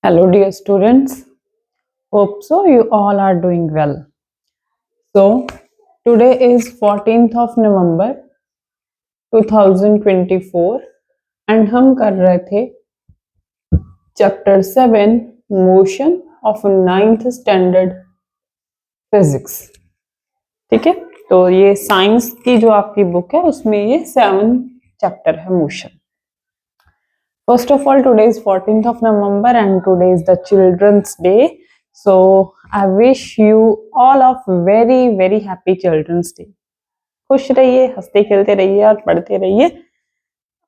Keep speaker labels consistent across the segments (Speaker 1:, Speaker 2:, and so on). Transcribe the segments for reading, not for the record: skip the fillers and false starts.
Speaker 1: Hello, dear students. Hope so you all are doing well. So, today is 14th of November 2024 and हम कर रहे थे chapter 7 motion of 9th standard physics. ठीक है, तो ये साइंस की जो आपकी बुक है उसमें ये 7 चैप्टर है motion. First of all, today is 14th of November and today is the Children's Day. So I wish you all of very happy Children's Day. खुश रहिए, हंसते खेलते रहिए और पढ़ते रहिए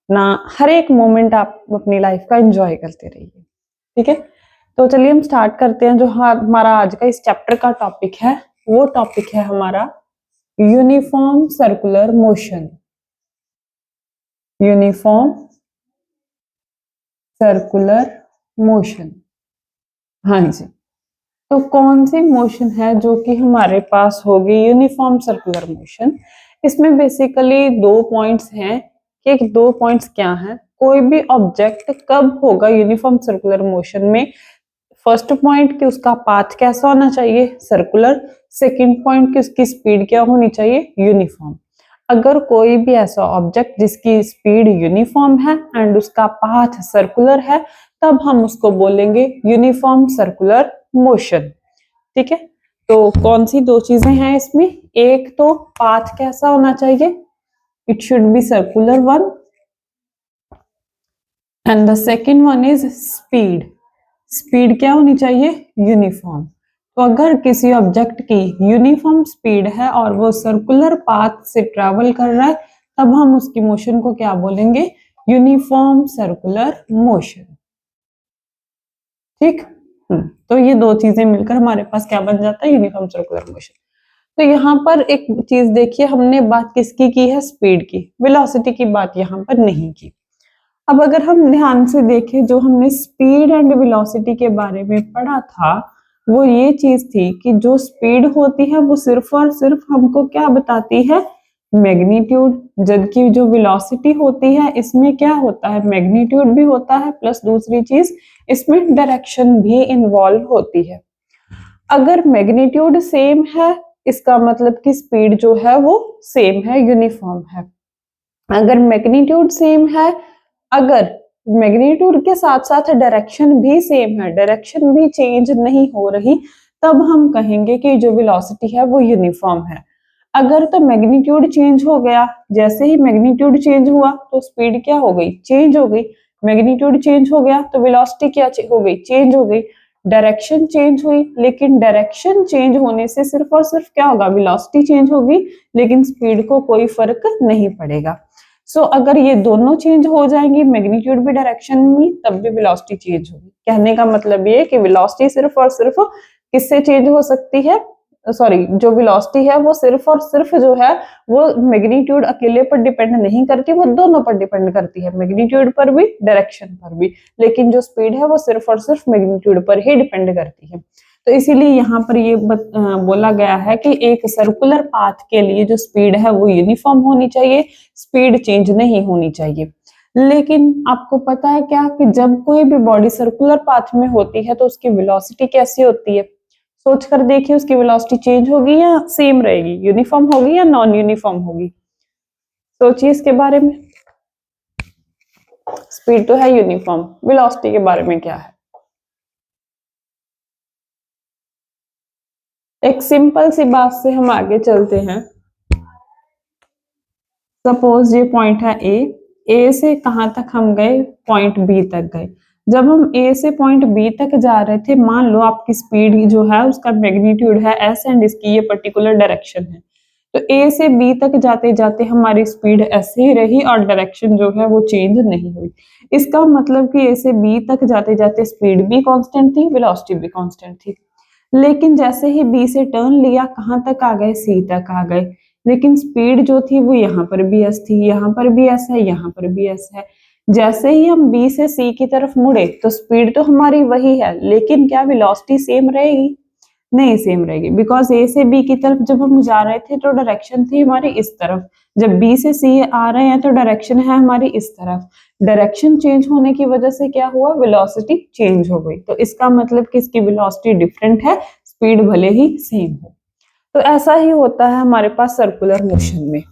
Speaker 1: ना, हर एक मोमेंट आप अपनी लाइफ का एंजॉय करते रहिए। ठीक है, तो चलिए हम स्टार्ट करते हैं। जो हमारा आज का इस चैप्टर का टॉपिक है वो टॉपिक है हमारा uniform circular motion. Uniform circular motion, हाँ जी। तो कौन सी मोशन है जो कि हमारे पास होगी यूनिफॉर्म सर्कुलर मोशन? इसमें बेसिकली दो पॉइंट्स हैं कि दो पॉइंट्स क्या हैं, कोई भी ऑब्जेक्ट कब होगा यूनिफॉर्म सर्कुलर मोशन में। फर्स्ट पॉइंट कि उसका पाथ कैसा होना चाहिए, सर्कुलर। सेकंड पॉइंट कि उसकी स्पीड क्या होनी चाहिए, यूनिफॉर्म। अगर कोई भी ऐसा ऑब्जेक्ट जिसकी स्पीड यूनिफॉर्म है एंड उसका पाथ सर्कुलर है, तब हम उसको बोलेंगे यूनिफॉर्म सर्कुलर मोशन। ठीक है, तो कौन सी दो चीजें हैं इसमें? एक तो पाथ कैसा होना चाहिए, it should be circular one, and the second one is speed. Speed क्या होनी चाहिए, यूनिफॉर्म। तो अगर किसी ऑब्जेक्ट की यूनिफॉर्म स्पीड है और वो सर्कुलर पाथ से ट्रेवल कर रहा है, तब हम उसकी मोशन को क्या बोलेंगे, यूनिफॉर्म सर्कुलर मोशन। ठीक, तो ये दो चीजें मिलकर हमारे पास क्या बन जाता है, यूनिफॉर्म सर्कुलर मोशन। तो यहाँ पर एक चीज देखिए, हमने बात किसकी की है, स्पीड की। वेलोसिटी की बात यहाँ पर नहीं की। अब अगर हम ध्यान से देखें, जो हमने स्पीड एंड वेलोसिटी के बारे में पढ़ा था वो ये चीज थी कि जो स्पीड होती है वो सिर्फ और सिर्फ हमको क्या बताती है, मैग्नीट्यूड। जबकि जो वेलोसिटी होती है इसमें क्या होता है, मैग्नीट्यूड भी होता है प्लस दूसरी चीज इसमें डायरेक्शन भी इन्वॉल्व होती है। अगर मैग्नीट्यूड सेम है इसका मतलब कि स्पीड जो है वो सेम है, यूनिफॉर्म है। अगर मैग्नीट्यूड सेम है, अगर मैग्नीट्यूड के साथ साथ डायरेक्शन भी सेम है, डायरेक्शन भी चेंज नहीं हो रही, तब हम कहेंगे कि जो वेलोसिटी है वो यूनिफॉर्म है। अगर तो मैग्नीट्यूड चेंज हो गया, जैसे ही मैग्नीट्यूड चेंज हुआ तो स्पीड क्या हो गई, चेंज हो गई। मैग्नीट्यूड चेंज हो गया तो वेलोसिटी क्या हो गई, चेंज हो गई। डायरेक्शन चेंज हुई, लेकिन डायरेक्शन चेंज होने से सिर्फ और सिर्फ क्या होगा, वेलोसिटी चेंज होगी, लेकिन स्पीड को कोई फर्क नहीं पड़ेगा। सो अगर ये दोनों चेंज हो जाएंगी, मैग्नीट्यूड भी डायरेक्शन में, तब भी वेलोसिटी चेंज होगी। कहने का मतलब ये कि वेलोसिटी सिर्फ और सिर्फ किससे चेंज हो सकती है, सॉरी, जो वेलोसिटी है वो सिर्फ और सिर्फ जो है वो मैग्नीट्यूड अकेले पर डिपेंड नहीं करती, वो दोनों पर डिपेंड करती है, मैग्नीट्यूड पर भी डायरेक्शन पर भी। लेकिन जो स्पीड है वो सिर्फ और सिर्फ मैग्नीट्यूड पर ही डिपेंड करती है। तो इसीलिए यहाँ पर ये बोला गया है कि एक सर्कुलर पाथ के लिए जो स्पीड है वो यूनिफॉर्म होनी चाहिए, स्पीड चेंज नहीं होनी चाहिए। लेकिन आपको पता है क्या कि जब कोई भी बॉडी सर्कुलर पाथ में होती है तो उसकी वेलोसिटी कैसी होती है? सोच कर देखिए, उसकी वेलोसिटी चेंज होगी या सेम रहेगी, यूनिफॉर्म होगी या नॉन यूनिफॉर्म होगी? सोचिए इसके बारे में। स्पीड तो है यूनिफॉर्म, वेलोसिटी के बारे में क्या है? एक सिंपल सी बात से हम आगे चलते हैं। सपोज ये पॉइंट है ए से कहां तक हम गए, पॉइंट बी तक गए। जब हम ए से पॉइंट बी तक जा रहे थे, मान लो आपकी स्पीड जो है उसका मैग्नीट्यूड है एस एंड इसकी ये पर्टिकुलर डायरेक्शन है, तो ए से बी तक जाते जाते हमारी स्पीड ऐसे ही रही और डायरेक्शन जो है वो चेंज नहीं हुई। इसका मतलब कि ए से बी तक जाते जाते स्पीड भी कांस्टेंट थी, वेलोसिटी भी कांस्टेंट थी। लेकिन जैसे ही बी से टर्न लिया, कहां तक आ गए, सी तक आ गए। लेकिन स्पीड जो थी वो यहाँ पर भी एस थी, यहाँ पर भी एस है, यहाँ पर भी एस है। जैसे ही हम बी से सी की तरफ मुड़े तो स्पीड तो हमारी वही है, लेकिन क्या वेलोसिटी सेम रहेगी? नहीं सेम रहेगी, बिकॉज ए से बी की तरफ जब हम जा रहे थे तो डायरेक्शन थी हमारी इस तरफ, जब बी से सी आ रहे हैं तो डायरेक्शन है हमारी इस तरफ। डायरेक्शन चेंज होने की वजह से क्या हुआ, वेलोसिटी चेंज हो गई। तो इसका मतलब कि इसकी वेलोसिटी डिफरेंट है, स्पीड भले ही सेम हो। तो ऐसा ही होता है हमारे पास सर्कुलर मोशन में।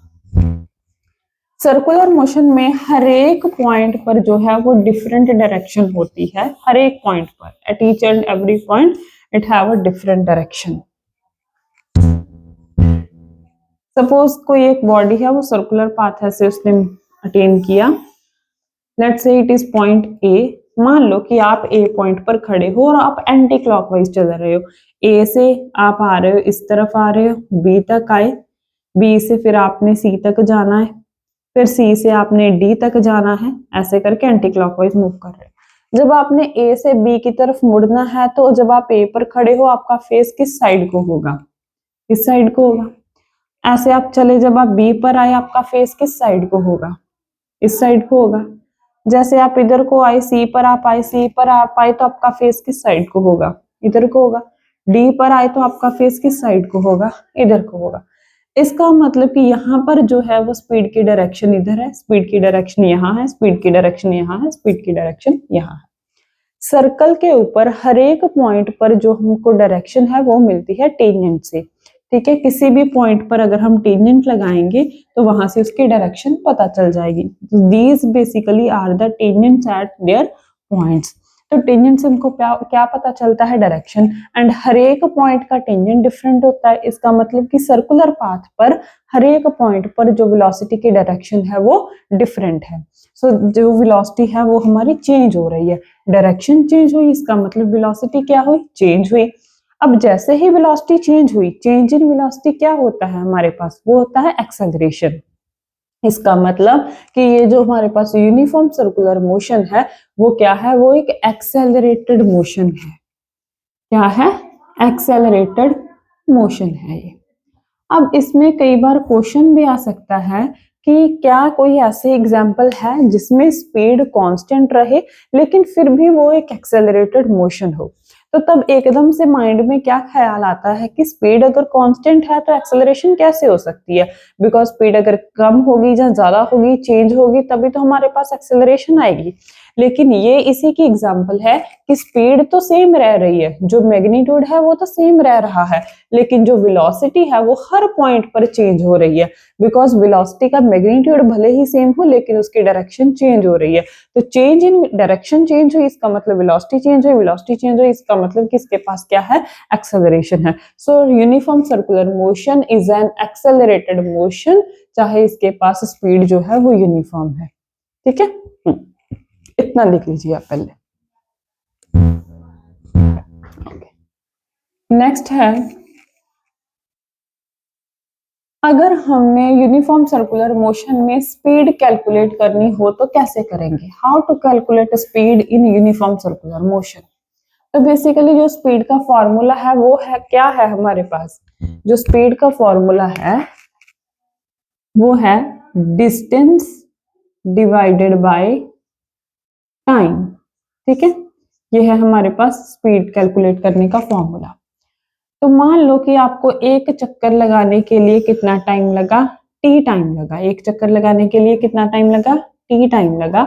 Speaker 1: सर्कुलर मोशन में हर एक पॉइंट पर जो है वो डिफरेंट डायरेक्शन होती है, हर एक पॉइंट पर, at each and every point it have a different direction. Suppose कोई एक बॉडी है, वो सर्कुलर पाथ से उसने अटेन किया, let's say it is point A. मान लो कि आप ए पॉइंट पर खड़े हो और आप एंटी क्लॉकवाइज चल रहे हो। ए से आप आ रहे हो, इस तरफ आ रहे हो, बी तक आए, बी से फिर आपने सी तक जाना है, फिर सी से आपने डी तक जाना है, ऐसे करके एंटी क्लॉकवाइज मूव कर रहे हो। जब आपने ए से बी की तरफ मुड़ना है, तो जब आप ए पर खड़े हो आपका फेस किस साइड को होगा, इस साइड को होगा। ऐसे आप चले, जब आप बी पर आए आपका फेस किस साइड को होगा, इस साइड को होगा। जैसे आप इधर को आए, सी पर आप आए, सी पर आप आए तो आपका फेस किस साइड को होगा, इधर को होगा। डी पर आए तो आपका फेस किस साइड को होगा, इधर को होगा। इसका मतलब कि यहाँ पर जो है वो स्पीड की डायरेक्शन इधर है, स्पीड की डायरेक्शन यहाँ है, स्पीड की डायरेक्शन यहाँ है, स्पीड की डायरेक्शन यहाँ है। सर्कल के ऊपर हर एक पॉइंट पर जो हमको डायरेक्शन है वो मिलती है टेंजेंट से। ठीक है, किसी भी पॉइंट पर अगर हम टेंजेंट लगाएंगे तो वहां से उसकी डायरेक्शन पता चल जाएगी। These basically are the tangents at their points. तो टेंजेंट से हमको क्या पता चलता है, डायरेक्शन। एंड हर एक पॉइंट का टेंजेंट डिफरेंट होता है। इसका मतलब कि सर्कुलर पाथ पर हर एक पॉइंट पर जो वेलोसिटी की डायरेक्शन है वो डिफरेंट है। सो जो वेलोसिटी है वो हमारी चेंज हो रही है, डायरेक्शन चेंज हुई, इसका मतलब वेलोसिटी क्या हुई, चेंज हुई। अब जैसे ही वेलोसिटी चेंज हुई, चेंज इन वेलोसिटी क्या होता है हमारे पास, वो होता है एक्सेलरेशन। इसका मतलब कि ये जो हमारे पास यूनिफॉर्म सर्कुलर मोशन है वो क्या है, वो एक एक्सेलरेटेड मोशन है। क्या है, एक्सेलरेटेड मोशन है ये। अब इसमें कई बार क्वेश्चन भी आ सकता है कि क्या कोई ऐसे एग्जाम्पल है जिसमें स्पीड कांस्टेंट रहे लेकिन फिर भी वो एक एक्सेलरेटेड मोशन हो। तो तब एकदम से माइंड में क्या ख्याल आता है कि स्पीड अगर कांस्टेंट है तो एक्सेलरेशन कैसे हो सकती है, बिकॉज स्पीड अगर कम होगी या ज्यादा होगी, चेंज होगी, तभी तो हमारे पास एक्सेलरेशन आएगी। लेकिन ये इसी की एग्जाम्पल है कि स्पीड तो सेम रह रही है, जो मैग्नीट्यूड है वो तो सेम रह रहा है, लेकिन जो वेलोसिटी है वो हर पॉइंट पर चेंज हो रही है। बिकॉज वेलोसिटी का मैग्नीट्यूड भले ही सेम हो लेकिन उसकी डायरेक्शन चेंज हो रही है। तो चेंज इन डायरेक्शन चेंज हुई, इसका मतलब वेलोसिटी चेंज हुई, वेलोसिटी चेंज हुई, इसका मतलब कि इसके पास क्या है, एक्सेलरेशन है। सो uniform circular motion is an accelerated motion, चाहे इसके पास स्पीड जो है वो यूनिफॉर्म है। ठीक है, इतना लिख लीजिए आप पहले। नेक्स्ट है, अगर हमने यूनिफॉर्म सर्कुलर मोशन में स्पीड कैलकुलेट करनी हो तो कैसे करेंगे, how to calculate speed in uniform circular motion. तो बेसिकली जो स्पीड का फॉर्मूला है वो है, क्या है हमारे पास, जो स्पीड का फॉर्मूला है वो है डिस्टेंस डिवाइडेड बाय टाइम। ठीक है, ये है हमारे पास स्पीड कैलकुलेट करने का फॉर्मूला। तो मान लो कि आपको एक चक्कर लगाने के लिए कितना टाइम लगा, टी टाइम लगा। एक चक्कर लगाने के लिए कितना टाइम लगा, टी टाइम लगा।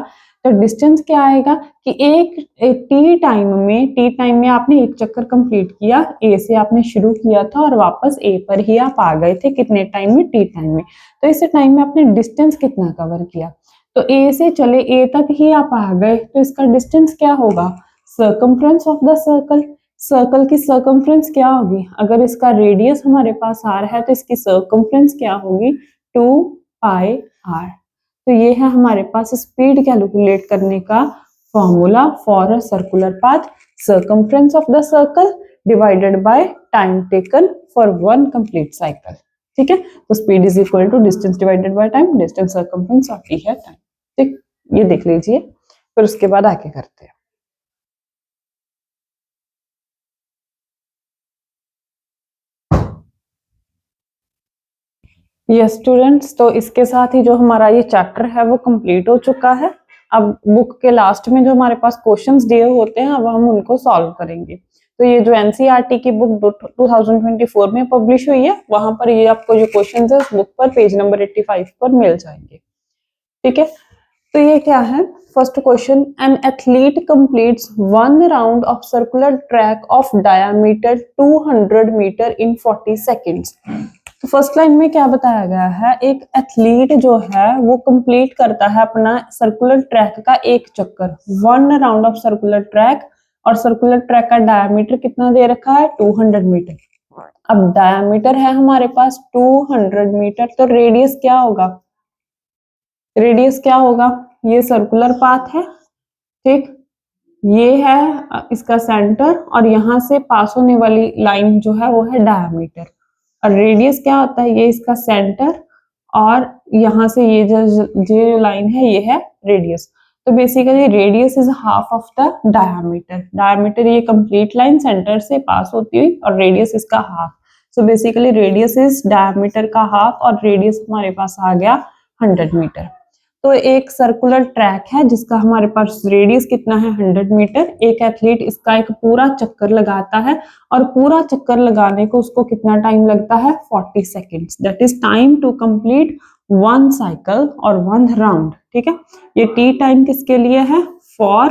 Speaker 1: तो डिस्टेंस क्या आएगा कि एक टी टाइम में आपने एक चक्कर कंप्लीट किया, ए से आपने शुरू किया था और वापस ए पर ही आप आ गए थे, कितने टाइम में, टी टाइम में। तो इस टाइम में आपने डिस्टेंस कितना कवर किया, तो ए से चले ए तक ही आप आ गए, तो इसका डिस्टेंस क्या होगा, circumference of the circle. Circle की सर्कमफ्रेंस क्या होगी, अगर इसका रेडियस हमारे पास आर है तो इसकी सर्कमफ्रेंस क्या होगी, 2 पाई आर। तो ये है हमारे पास स्पीड कैलकुलेट करने का formula for a circular path, circumference of the circle divided by time taken for one complete cycle. ठीक है, तो speed is equal to distance divided by time, distance circumference और टी है टाइम। ठीक, ये देख लीजिए, फिर उसके बाद आगे करते हैं। यस स्टूडेंट्स, तो इसके साथ ही जो हमारा ये चैप्टर है वो कंप्लीट हो चुका है। अब बुक के लास्ट में जो हमारे पास क्वेश्चंस दिए होते हैं अब हम उनको सॉल्व करेंगे। तो ये जो एनसीईआरटी की बुक 2024 में पब्लिश हुई है, वहां पर ये आपको जो क्वेश्चन है उस बुक पर पेज नंबर 85 पर मिल जाएंगे। ठीक है, तो ये क्या है, first question, an athlete completes 1 round of circular track of diameter 200 metre in 40 seconds. तो फर्स्ट लाइन में क्या बताया गया है, एक एथलीट जो है वो कंप्लीट करता है अपना सर्कुलर ट्रैक का एक चक्कर, 1 राउंड ऑफ सर्कुलर ट्रैक, और सर्कुलर ट्रैक का डायमीटर कितना दे रखा है, 200 मीटर। अब डायमीटर है हमारे पास 200 मीटर, तो रेडियस क्या होगा, रेडियस क्या होगा, ये सर्कुलर पाथ है, ठीक, ये है इसका सेंटर, और यहां से पास होने वाली लाइन जो है वो है डायमीटर, और रेडियस क्या होता है, ये इसका सेंटर, और यहां से ये जो लाइन है ये है रेडियस। तो basically radius is half of the diameter, diameter ये कंप्लीट लाइन सेंटर से पास होती हुई, और रेडियस इसका half. So basically radius is diameter का हाफ, और रेडियस हमारे पास आ गया 100 मीटर। तो एक सर्कुलर ट्रैक है जिसका हमारे पास रेडियस कितना है, 100 मीटर। एक एथलीट इसका एक पूरा चक्कर लगाता है, और पूरा चक्कर लगाने को उसको कितना टाइम लगता है, 40 seconds, that is time to complete 1 cycle और 1 राउंड। ठीक है, ये टी टाइम किसके लिए है, फॉर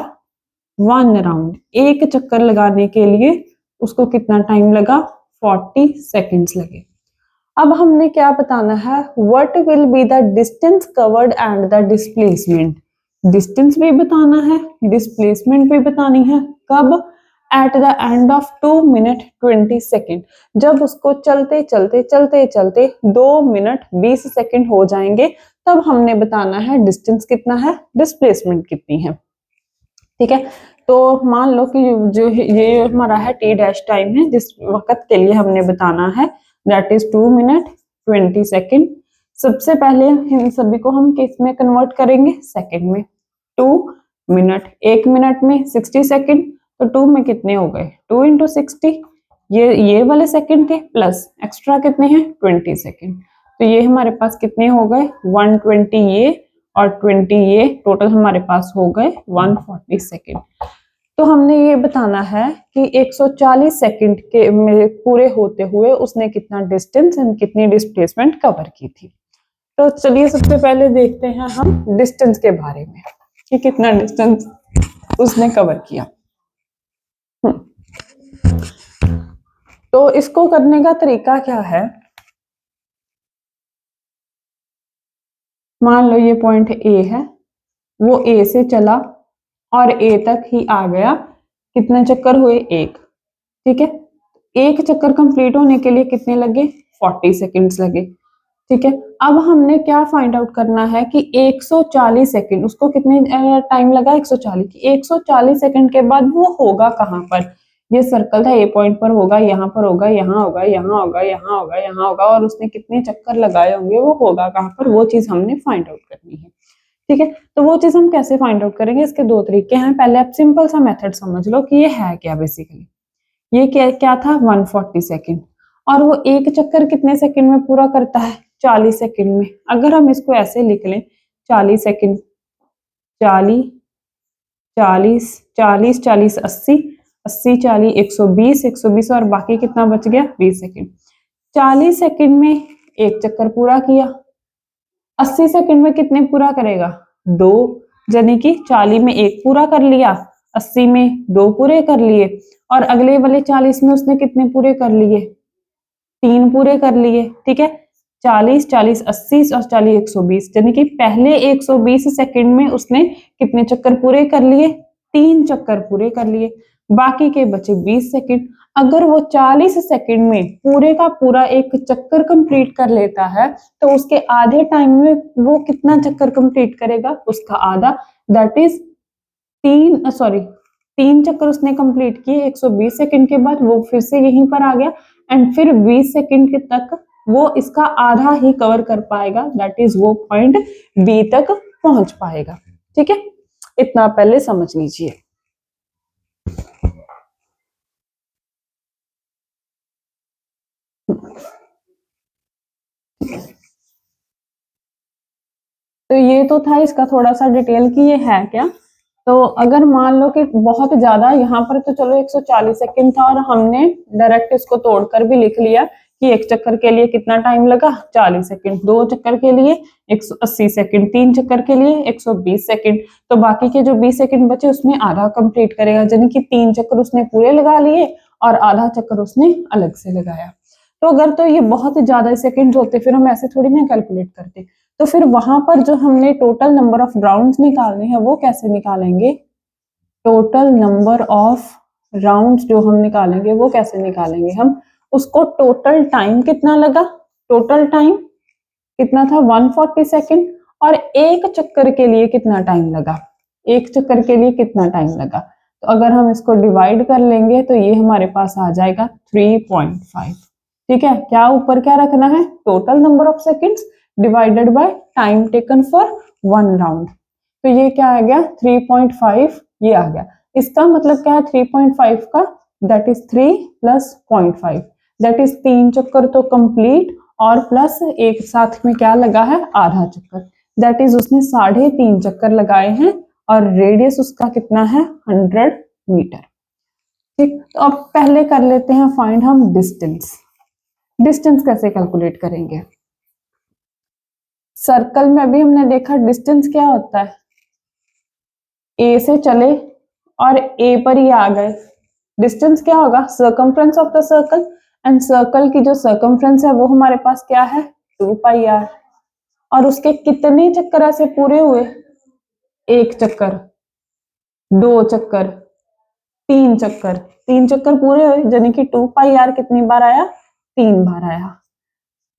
Speaker 1: 1 राउंड, एक चक्कर लगाने के लिए उसको कितना टाइम लगा, 40 सेकेंड्स लगे। अब हमने क्या बताना है, what will be the distance covered and the displacement, distance भी बताना है, डिस्प्लेसमेंट भी बतानी है, कब, at the end of 2 minute 20 second, जब उसको चलते चलते चलते चलते 2 मिनट 20 सेकेंड हो जाएंगे, तब हमने बताना है डिस्टेंस कितना है, डिस्प्लेसमेंट कितनी है। ठीक है, तो मान लो कि जो ये हमारा है टी डैश टाइम है, जिस वक्त के लिए हमने बताना है, दैट इज 2 मिनट 20 सेकेंड। सबसे पहले इन सभी को हम किस में कन्वर्ट करेंगे, सेकेंड में। 2 मिनट, 1 मिनट में 60 सेकेंड, तो 2 में कितने हो गए, 2 इंटू 60, ये वाले सेकेंड थे, प्लस एक्स्ट्रा कितने हैं, 20 सेकेंड, तो ये हमारे पास कितने हो गए, 120 ये और 20 ये, टोटल हमारे पास हो गए 140 सेकेंड। तो हमने ये बताना है कि 140 सेकंड के में पूरे होते हुए उसने कितना डिस्टेंस एंड कितनी डिस्प्लेसमेंट कवर की थी। तो चलिए सबसे पहले देखते हैं हम डिस्टेंस के बारे में कि कितना डिस्टेंस उसने कवर किया। तो इसको करने का तरीका क्या है, मान लो ये पॉइंट ए है, वो ए से चला और ए तक ही आ गया, कितने चक्कर हुए, एक। ठीक है, एक चक्कर कंप्लीट होने के लिए कितने लगे, 40 सेकंड्स लगे। ठीक है, अब हमने क्या फाइंड आउट करना है कि 140 सेकंड, उसको कितने टाइम लगा, 140, 140 सेकंड के बाद वो होगा कहां पर, ये सर्कल था, ए पॉइंट पर होगा, यहाँ पर होगा, यहाँ होगा, यहाँ होगा, यहाँ होगा, यहाँ होगा, और उसने कितने चक्कर लगाए होंगे, वो होगा कहां पर, वो चीज हमने फाइंड आउट करनी है। ठीक है, तो वो चीज हम कैसे फाइंड आउट करेंगे, इसके दो तरीके हैं। पहले आप सिंपल सा मेथड समझ लो कि ये है क्या, बेसिकली ये क्या क्या था, 140 सेकेंड, और वो एक चक्कर कितने सेकंड में पूरा करता है, 40 सेकंड में। अगर हम इसको ऐसे लिख लें, 40 सेकंड, 40 40 40 40 80 80 40 120 120, और बाकी कितना बच गया, 20 सेकंड। 40 सेकंड में एक चक्कर पूरा किया, 80 सेकंड में कितने पूरा करेगा, 2, यानी कि 40 में एक पूरा कर लिया, 80 में 2 पूरे कर लिए, और अगले वाले 40 में उसने कितने पूरे कर लिए, 3 पूरे कर लिए। ठीक है, 40 40 80 और 40 120, यानी कि पहले 120 सेकंड में उसने कितने चक्कर पूरे कर लिए, 3 चक्कर पूरे कर लिए, बाकी के बचे 20 सेकंड। अगर वो 40 सेकंड में पूरे का पूरा एक चक्कर कंप्लीट कर लेता है, तो उसके आधे टाइम में वो कितना चक्कर कंप्लीट करेगा, उसका आधा, दैट इज 3 चक्कर उसने कंप्लीट किए 120 सेकंड के बाद, वो फिर से यहीं पर आ गया, एंड फिर 20 सेकंड के तक वो इसका आधा ही कवर कर पाएगा, दैट इज वो पॉइंट बी तक पहुंच पाएगा। ठीक है, इतना पहले समझ लीजिए। तो ये तो था इसका थोड़ा सा डिटेल कि ये है क्या, तो अगर मान लो कि बहुत ज्यादा यहाँ पर, तो चलो 140 सेकंड था और हमने डायरेक्ट इसको तोड़कर भी लिख लिया कि एक चक्कर के लिए कितना टाइम लगा 40 सेकंड, 2 चक्कर के लिए 180 सेकंड, 3 चक्कर के लिए 120 सेकंड। तो बाकी के जो 20 सेकंड बचे उसमें आधा कंप्लीट करेगा, यानी कि 3 चक्कर उसने पूरे लगा लिए और आधा चक्कर उसने अलग से लगाया। तो अगर तो ये बहुत ज्यादा सेकंड होते फिर हम ऐसे थोड़ी ना कैलकुलेट करते। तो फिर वहां पर जो हमने टोटल नंबर ऑफ राउंड्स निकालने हैं वो कैसे निकालेंगे, टोटल नंबर ऑफ राउंड्स जो हम निकालेंगे वो कैसे निकालेंगे, हम उसको टोटल टाइम कितना लगा, टोटल टाइम कितना था 140 सेकंड, और एक चक्कर के लिए कितना टाइम लगा, एक चक्कर के लिए कितना टाइम लगा। तो अगर हम इसको डिवाइड कर लेंगे तो ये हमारे पास आ जाएगा 3.5। ठीक है, क्या ऊपर क्या रखना है, total number of seconds divided by time taken for 1 round. तो ये क्या आ गया 3.5, ये आ गया। इसका मतलब क्या है 3.5 का, that is 3 plus 0.5, that is 3 चक्कर तो कंप्लीट और प्लस एक साथ में क्या लगा है आधा चक्कर, दैट इज उसने 3.5 चक्कर लगाए हैं और रेडियस उसका कितना है 100 मीटर। ठीक, तो अब पहले कर लेते हैं फाइंड हम डिस्टेंस। डिस्टेंस कैसे कैलकुलेट करेंगे, सर्कल में अभी हमने देखा डिस्टेंस क्या होता है, ए से चले और ए पर ही आ गए, डिस्टेंस क्या होगा circumference of the circle, and circle की जो सर्कमफ्रेंस है वो हमारे पास क्या है 2πr, और उसके कितने चक्कर ऐसे पूरे हुए, एक चक्कर, 2 चक्कर, 3 चक्कर, 3 चक्कर पूरे हुए, यानी कि 2πr कितनी बार आया 3 बार आया,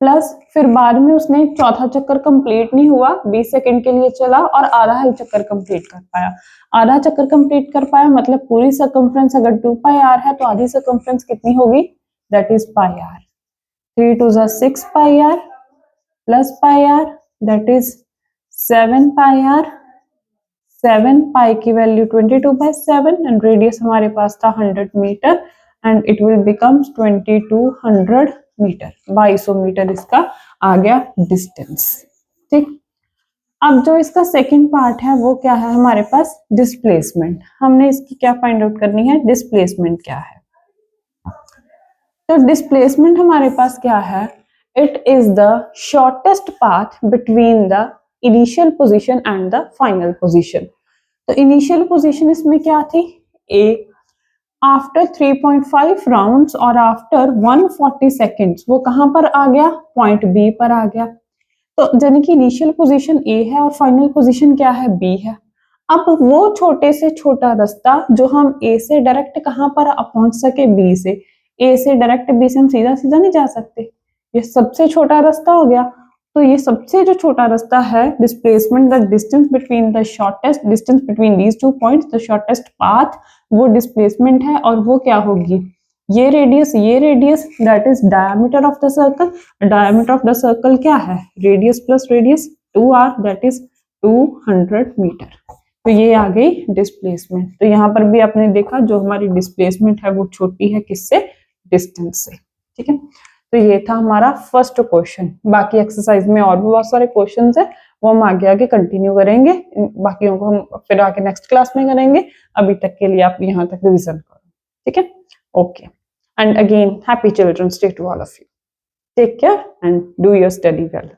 Speaker 1: प्लस फिर बाद में उसने चौथा चक्कर कंप्लीट नहीं हुआ, 20 सेकंड के लिए चला और आधा ही चक्कर कंप्लीट कर पाया, आधा चक्कर कंप्लीट कर पाया मतलब पूरी सर्कमफ्रेंस अगर 2πr है तो आधी सर्कमफ्रेंस कितनी होगी, that is πr, 3 to 6πr plus πr that is 7πr, 7 pi की वैल्यू 22/7 एंड रेडियस हमारे पास था 100 metre and it will becomes 2200 metre, 2200 metre इसका आ गया डिस्टेंस। ठीक, अब जो इसका सेकंड पार्ट है वो क्या है हमारे पास डिस्प्लेसमेंट, हमने इसकी क्या फाइंड आउट करनी है, डिस्प्लेसमेंट क्या है। तो डिस्प्लेसमेंट हमारे पास क्या है, it is the shortest path between the initial position and the final position. तो इनिशियल पोजीशन इसमें क्या थी ए, आफ्टर 3.5 राउंड्स और आफ्टर 140 सेकेंड्स वो कहां पर आ गया, पॉइंट बी पर आ गया। तो यानी कि इनिशियल पोजीशन ए है और फाइनल पोजीशन क्या है बी है। अब वो छोटे से छोटा रास्ता जो हम ए से डायरेक्ट कहां पर पहुंच सके बी से, ए से डायरेक्ट बी से हम सीधा सीधा नहीं जा सकते, ये सबसे छोटा रास्ता हो गया। तो ये सबसे जो छोटा रास्ता है displacement, the distance between the shortest distance between these 2 points, the shortest path वो डिस्प्लेसमेंट है और वो क्या होगी, ये radius that is diameter of the circle, diameter of the circle क्या है radius plus radius 2r that is 200 metre. तो ये आ गई डिस्प्लेसमेंट। तो यहाँ पर भी आपने देखा जो हमारी डिस्प्लेसमेंट है वो छोटी है किससे, डिस्टेंस से। ठीक है, तो ये था हमारा फर्स्ट क्वेश्चन। बाकी एक्सरसाइज में और भी बहुत सारे क्वेश्चंस है वो हम आगे आगे कंटिन्यू करेंगे, बाकियों को हम फिर आगे नेक्स्ट क्लास में करेंगे। अभी तक के लिए आप यहाँ तक रिवीजन करो, ठीक है, okay. And again happy children's day to all of you, take care and do your study well.